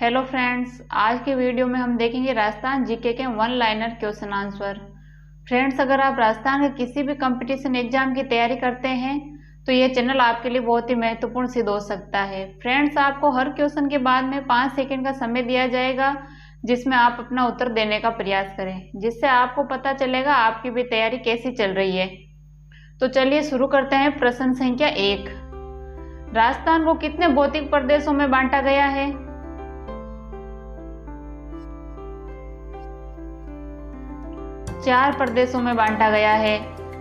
Hello friends, आज के video में हम देखेंगे राजस्थान जीके के one liner question answer. Friends, अगर आप राजस्थान के किसी भी कंपटीशन एग्जाम की तैयारी करते हैं तो ये चैनल आपके लिए बहुत ही महत्वपूर्ण सिद्ध हो सकता है। फ्रेंड्स, आपको हर क्वेश्चन के बाद में 5 सेकंड का समय दिया जाएगा जिसमें आप अपना उत्तर देने का प्रयास करें, जिससे आपको पता चलेगा आपकी भी तैयारी कैसी चल रही है। तो चलिए शुरू करते हैं। प्रश्न संख्या 1, राजस्थान को कितने भौतिक प्रदेशों में बांटा गया है? चार प्रदेशों में बांटा गया है।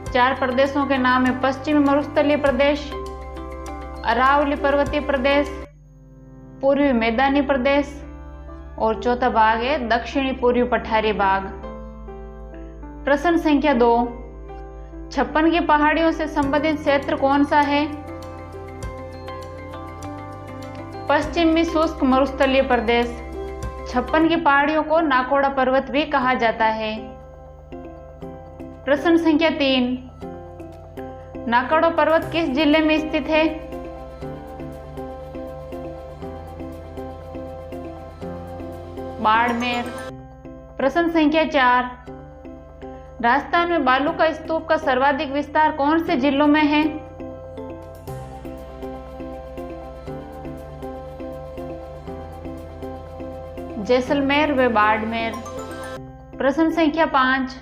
4 प्रदेशों के नाम है पश्चिमी मरुस्थलीय प्रदेश, अरावली पर्वतीय प्रदेश, पूर्वी मैदानी प्रदेश और चौथा भाग है दक्षिणी पूर्वी पठारी भाग। प्रश्न संख्या 2, 56 की पहाड़ियों से संबंधित क्षेत्र कौन सा है? पश्चिमी शुष्क मरुस्थलीय प्रदेश। 56 की पहाड़ियों को नाकोड़ा पर्वत भी कहा जाता है। प्रश्न संख्या 3, नाकोड़ा पर्वत किस जिले में स्थित है? बाड़मेर। प्रश्न संख्या 4, राजस्थान में बालू का स्तूप का सर्वाधिक विस्तार कौन से जिलों में है? जैसलमेर व बाड़मेर। प्रश्न संख्या 5,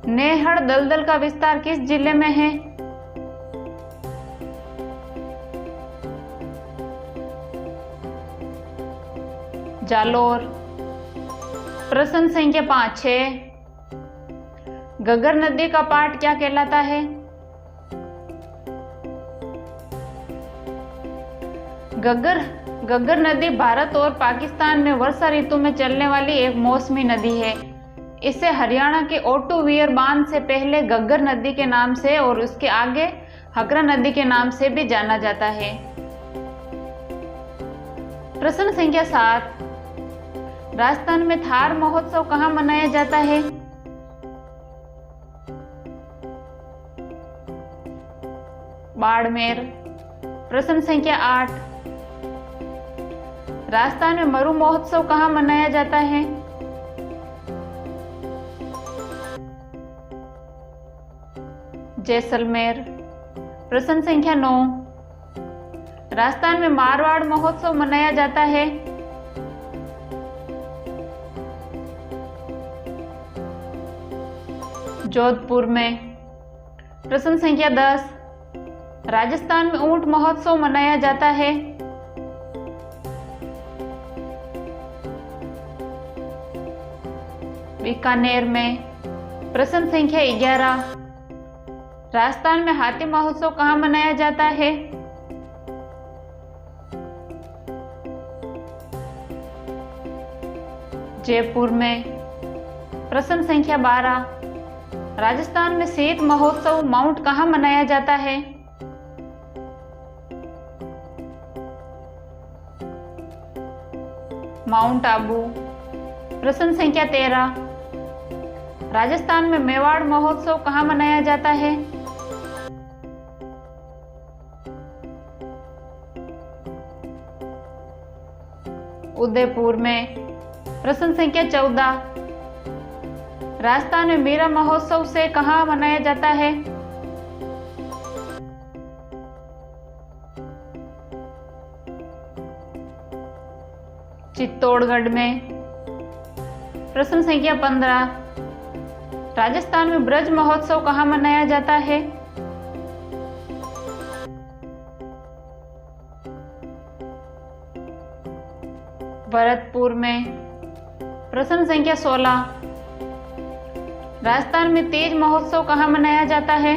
नेहड़ दलदल का विस्तार किस जिले में है? जालोर। प्रश्न संख्या 6, घग्गर नदी का पाट क्या कहलाता है? घग्गर नदी भारत और पाकिस्तान में वर्षा ऋतु में चलने वाली एक मौसमी नदी है। इसे हरियाणा के ओटूवियर बांध से पहले घग्गर नदी के नाम से और उसके आगे हकरा नदी के नाम से भी जाना जाता है। प्रश्न संख्या 7, राजस्थान में थार महोत्सव कहाँ मनाया जाता है? बाड़मेर। प्रश्न संख्या 8, राजस्थान में मरु महोत्सव कहाँ मनाया जाता है? जैसलमेर। प्रश्न संख्या 9, राजस्थान में मारवाड़ महोत्सव मनाया जाता है? जोधपुर में। प्रश्न संख्या 10, राजस्थान में ऊंट महोत्सव मनाया जाता है? बीकानेर में। प्रश्न संख्या 11, राजस्थान में हाथी महोत्सव कहाँ मनाया जाता है? जयपुर में। प्रश्न संख्या 12, राजस्थान में शीत महोत्सव माउंट कहाँ मनाया जाता है? माउंट आबू। प्रश्न संख्या 13, राजस्थान में मेवाड़ महोत्सव कहाँ मनाया जाता है? उदयपुर में। प्रश्न संख्या 14, राजस्थान में मीरा महोत्सव से कहाँ मनाया जाता है? चित्तौड़गढ़ में। प्रश्न संख्या 15, राजस्थान में ब्रज महोत्सव कहाँ मनाया जाता है? भरतपुर में। प्रश्न संख्या 16, राजस्थान में तीज महोत्सव कहाँ मनाया जाता है?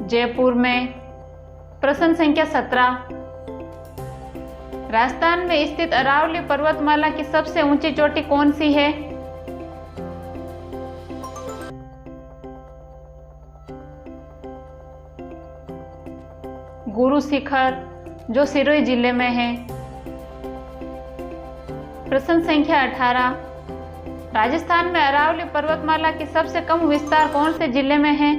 जयपुर में। प्रश्न संख्या 17, राजस्थान में स्थित अरावली पर्वतमाला की सबसे ऊंची चोटी कौन सी है? गुरु शिखर, जो सिरोही जिले में है। प्रश्न संख्या 18, राजस्थान में अरावली पर्वतमाला की सबसे कम विस्तार कौन से जिले में है?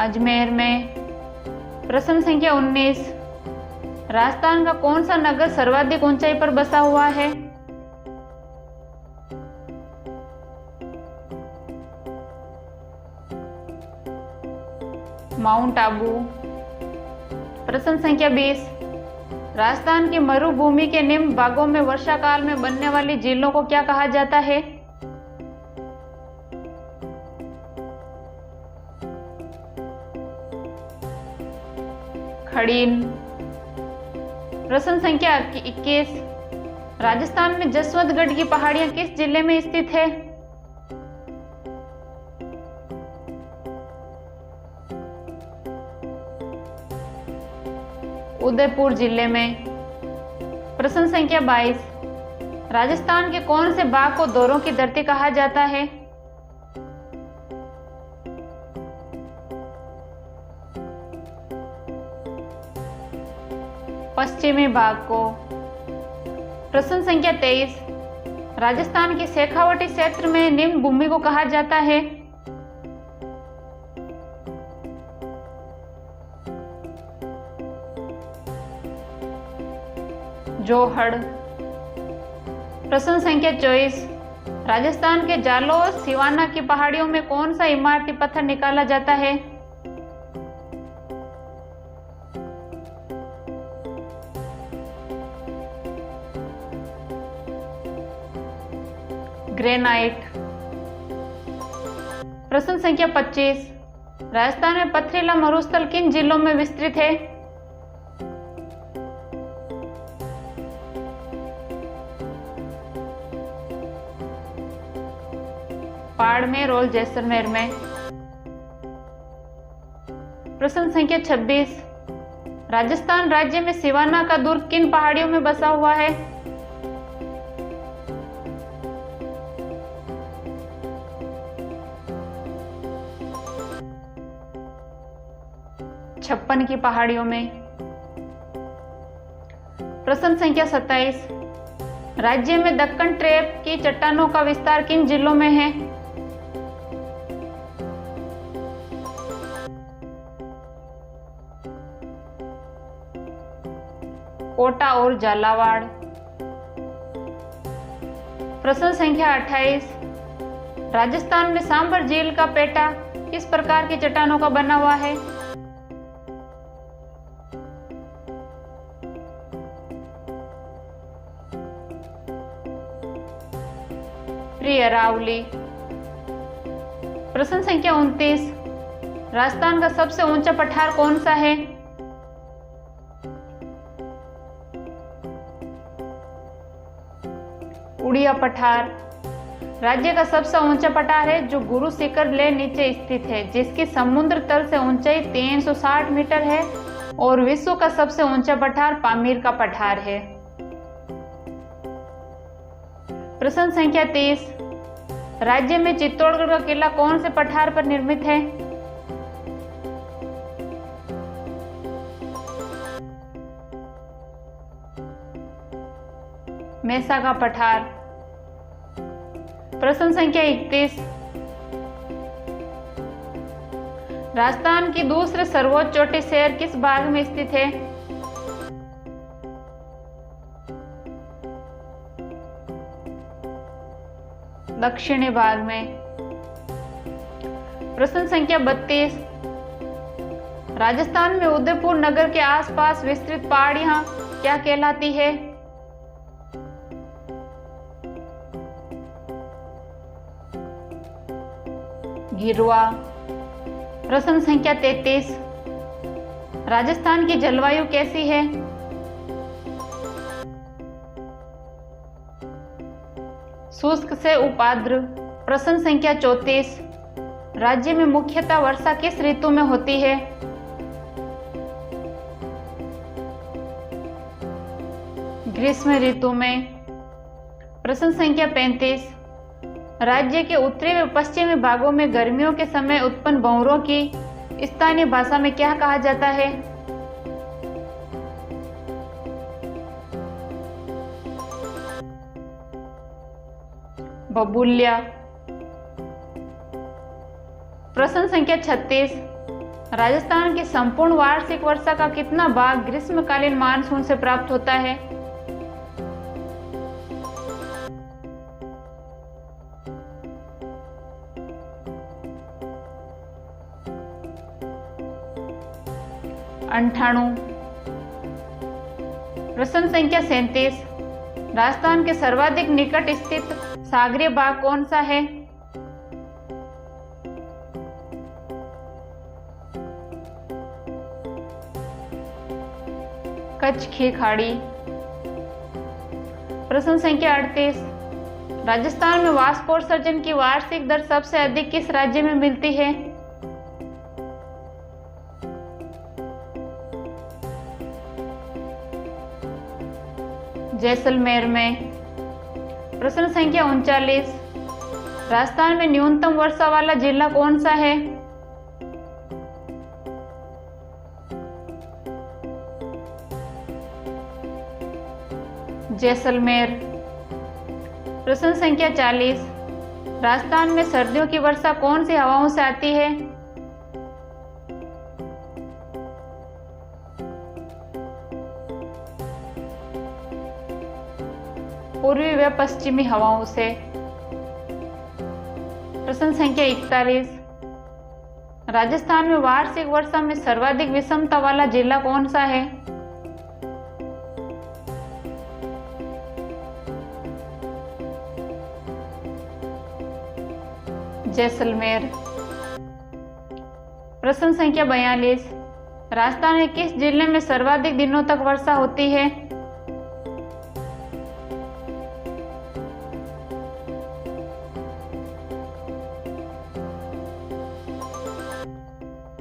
अजमेर में। प्रश्न संख्या 19, राजस्थान का कौन सा नगर सर्वाधिक ऊंचाई पर बसा हुआ है? माउंट आबू। प्रश्न संख्या 20, राजस्थान की मरुभूमि के निम्न भागों में वर्षा काल में बनने वाली झीलों को क्या कहा जाता है? खड़ीन। प्रश्न संख्या 21, राजस्थान में जसवंतगढ़ की पहाड़ियां किस जिले में स्थित है? उदयपुर जिले में। प्रश्न संख्या 22, राजस्थान के कौन से भाग को दौरों की धरती कहा जाता है? पश्चिमी भाग को। प्रश्न संख्या 23, राजस्थान के शेखावटी क्षेत्र में निम्न भूमि को कहा जाता है? जोहड़। प्रश्न संख्या 24, राजस्थान के जालोर सिवाना की पहाड़ियों में कौन सा इमारती पत्थर निकाला जाता है? ग्रेनाइट। प्रश्न संख्या 25, राजस्थान में पथरीला मरुस्थल किन जिलों में विस्तृत है? बाड़मेर और जैसलमेर में। प्रश्न संख्या 26, राजस्थान राज्य में सिवाना का दुर्ग किन पहाड़ियों में बसा हुआ है? छप्पन की पहाड़ियों में। प्रश्न संख्या 27, राज्य में दक्कन ट्रेप की चट्टानों का विस्तार किन जिलों में है? कोटा और झालावाड़। प्रश्न संख्या 28, राजस्थान में सांभर झील का पेटा किस प्रकार की चट्टानों का बना हुआ है? अरावली। प्रश्न संख्या 29, राजस्थान का सबसे ऊंचा पठार कौन सा है? उड़िया पठार। राज्य का सबसे ऊंचा पठार है जो गुरु शिखर ले नीचे स्थित है, जिसकी समुद्र तल से ऊंचाई 360 मीटर है, और विश्व का सबसे ऊंचा पठार पामीर का पठार है। प्रश्न संख्या 30, राज्य में चित्तौड़गढ़ का किला कौन से पठार पर निर्मित है? मेसा का पठार। प्रश्न संख्या 31, राजस्थान की दूसरे सर्वोच्च चोटी शहर किस भाग में स्थित है? दक्षिणी भाग में। प्रश्न संख्या 32, राजस्थान में उदयपुर नगर के आसपास विस्तृत पहाड़ियां क्या कहलाती है? गिरुआ। प्रश्न संख्या 33, राजस्थान की जलवायु कैसी है? शुष्क से उपाद्र। प्रश्न संख्या 34, राज्य में मुख्यतः वर्षा किस ऋतु में होती है? ग्रीष्म ऋतु में। प्रश्न संख्या 35, राज्य के उत्तरी व पश्चिमी भागों में गर्मियों के समय उत्पन्न भंवरों की स्थानीय भाषा में क्या कहा जाता है? बबूलिया। प्रश्न संख्या 36, राजस्थान की संपूर्ण वार्षिक वर्षा का कितना भाग ग्रीष्मकालीन मानसून से प्राप्त होता है? अंठाणु। प्रश्न संख्या 37, राजस्थान के सर्वाधिक निकट स्थित सागरीय भाग कौन सा है? कच्छ की खाड़ी। प्रश्न संख्या 38, राजस्थान में वाष्पोत्सर्जन की वार्षिक दर सबसे अधिक किस राज्य में मिलती है? जैसलमेर में। प्रश्न संख्या 39, राजस्थान में न्यूनतम वर्षा वाला जिला कौन सा है? जैसलमेर। प्रश्न संख्या 40, राजस्थान में सर्दियों की वर्षा कौन सी हवाओं से आती है? पूर्वी व पश्चिमी हवाओं से। प्रश्न संख्या 41, राजस्थान में वार्षिक वर्षा में सर्वाधिक विषमता वाला जिला कौन सा है? जैसलमेर। प्रश्न संख्या 42, राजस्थान के किस जिले में सर्वाधिक दिनों तक वर्षा होती है?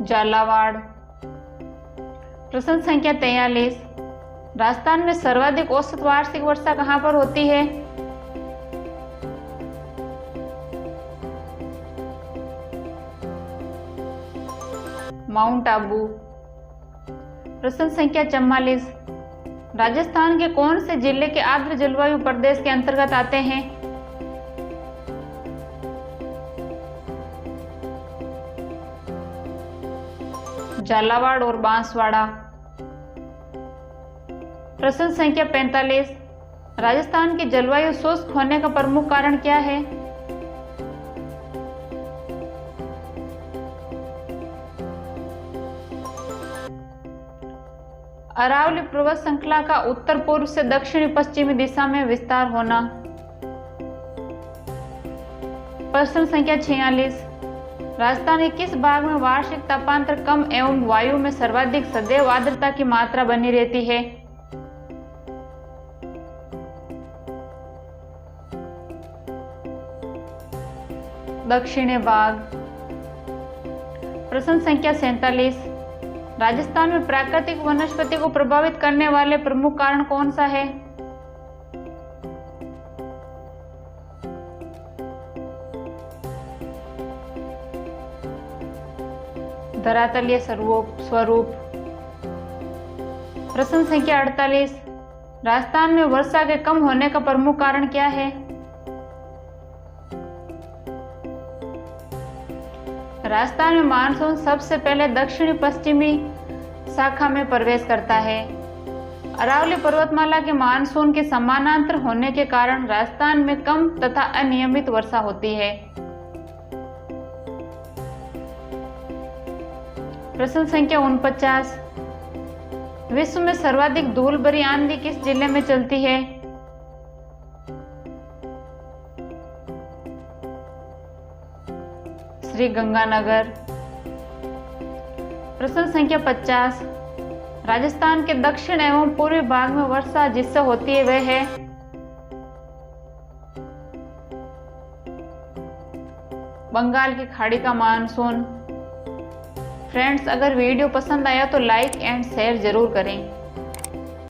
झालावाड़। प्रश्न संख्या 43, राजस्थान में सर्वाधिक औसत वार्षिक वर्षा कहां पर होती है? माउंट आबू। प्रश्न संख्या 44, राजस्थान के कौन से जिले के आर्द्र जलवायु प्रदेश के अंतर्गत आते हैं? झालावाड़ और बांसवाड़ा। प्रश्न संख्या 45, राजस्थान की जलवायु शुष्क होने का प्रमुख कारण क्या है? अरावली पर्वत श्रृंखला का उत्तर पूर्व से दक्षिणी पश्चिमी दिशा में विस्तार होना। प्रश्न संख्या 46, राजस्थान के किस भाग में वार्षिक तापांतर कम एवं वायु में सर्वाधिक सदैव आर्द्रता की मात्रा बनी रहती है? दक्षिणी भाग। प्रश्न संख्या 47, राजस्थान में प्राकृतिक वनस्पति को प्रभावित करने वाले प्रमुख कारण कौन सा है? धरातलीय स्वरूप। प्रश्न संख्या 48, राजस्थान में वर्षा के कम होने का प्रमुख कारण क्या है? राजस्थान में मानसून सबसे पहले दक्षिणी पश्चिमी शाखा में प्रवेश करता है। अरावली पर्वतमाला के मानसून के समानांतर होने के कारण राजस्थान में कम तथा अनियमित वर्षा होती है। प्रश्न संख्या 49, विश्व में सर्वाधिक धूल भरी आंधी किस जिले में चलती है? श्री गंगानगर। प्रश्न संख्या 50, राजस्थान के दक्षिण एवं पूर्वी भाग में वर्षा जिससे होती है वह है? बंगाल की खाड़ी का मानसून। फ्रेंड्स, अगर वीडियो पसंद आया तो लाइक एंड शेयर जरूर करें।